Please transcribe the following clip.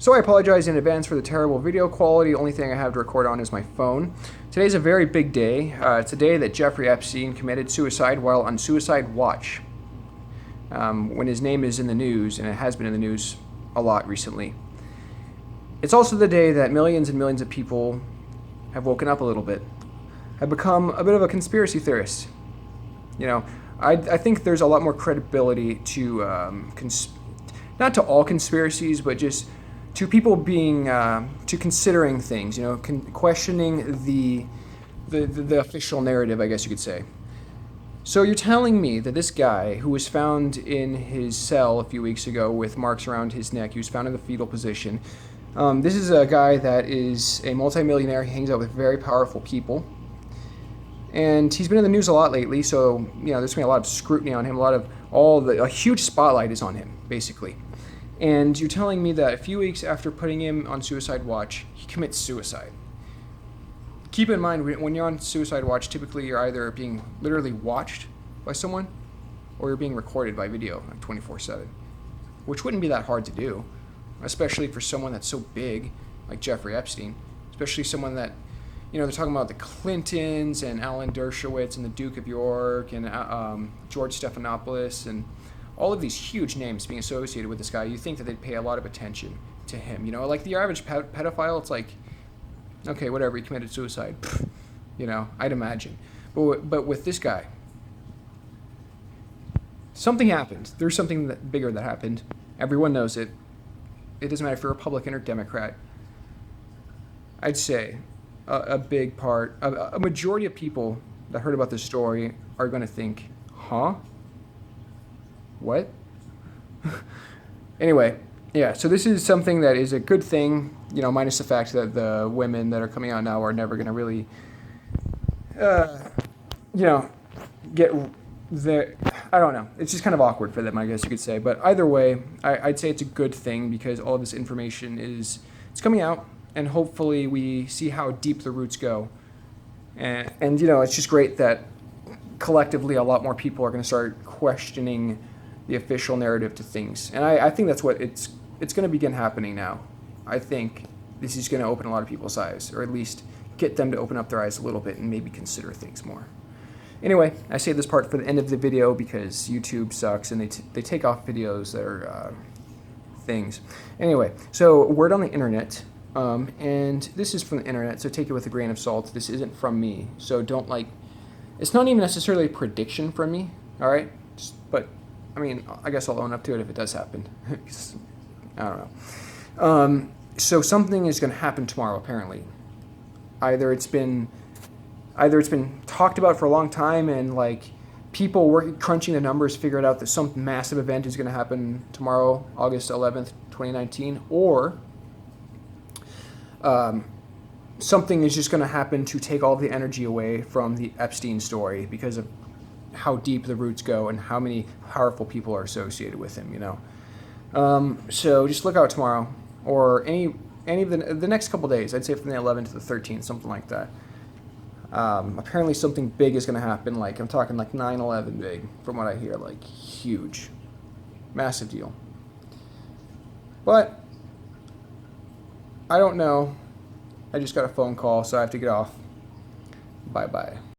So I apologize in advance for the terrible video quality. The only thing I have to record on is my phone. Today's a very big day. It's a day that Jeffrey Epstein committed suicide while on suicide watch. When his name is in the news, and it has been in the news a lot recently. It's also the day that millions and millions of people have woken up a little bit, have become a bit of a conspiracy theorist. You know, I think there's a lot more credibility to, not to all conspiracies, but just to people being, to considering things, you know, questioning the official narrative, I guess you could say. So you're telling me that this guy who was found in his cell a few weeks ago with marks around his neck, he was found in the fetal position. This is a guy that is a multimillionaire. He hangs out with very powerful people. And he's been in the news a lot lately, so, you know, there's been a lot of scrutiny on him, a huge spotlight is on him, basically. And you're telling me that a few weeks after putting him on suicide watch, he commits suicide. Keep in mind, when you're on suicide watch, typically you're either being literally watched by someone or you're being recorded by video, like 24/7, which wouldn't be that hard to do, especially for someone that's so big, like Jeffrey Epstein, especially someone that, you know, they're talking about the Clintons and Alan Dershowitz and the Duke of York and George Stephanopoulos and all of these huge names being associated with this guy. You think that they'd pay a lot of attention to him. You know, like the average pedophile, it's like, okay, whatever, he committed suicide. You know, I'd imagine. But with this guy, something happened. There's something bigger that happened. Everyone knows it. It doesn't matter if you're Republican or Democrat. I'd say a big part, a majority of people that heard about this story are going to think, huh? What? Anyway, yeah, so this is something that is a good thing, you know, minus the fact that the women that are coming out now are never going to really, you know, get the, I don't know. It's just kind of awkward for them, I guess you could say. But either way, I'd say it's a good thing because all of this information it's coming out, and hopefully we see how deep the roots go. And you know, it's just great that collectively a lot more people are going to start questioning the official narrative to things. And I think that's what it's going to begin happening now. I think this is going to open a lot of people's eyes, or at least get them to open up their eyes a little bit and maybe consider things more. Anyway, I saved this part for the end of the video because YouTube sucks and they take off videos that are things. Anyway, so word on the internet, and this is from the internet, so take it with a grain of salt. This isn't from me, so don't it's not even necessarily a prediction from me, all right? But I mean, I guess I'll own up to it if it does happen. I don't know. So something is going to happen tomorrow, apparently. Either it's been talked about for a long time, and like people crunching the numbers figured out that some massive event is going to happen tomorrow, August 11th, 2019, or something is just going to happen to take all the energy away from the Epstein story because of how deep the roots go and how many powerful people are associated with him, you know. So just look out tomorrow, or any of the next couple days. I'd say from the 11th to the 13th, something like that. Apparently something big is going to happen, like I'm talking like 9/11 big, from what I hear, like huge, massive deal. But I don't know. I just got a phone call, so I have to get off. Bye-bye.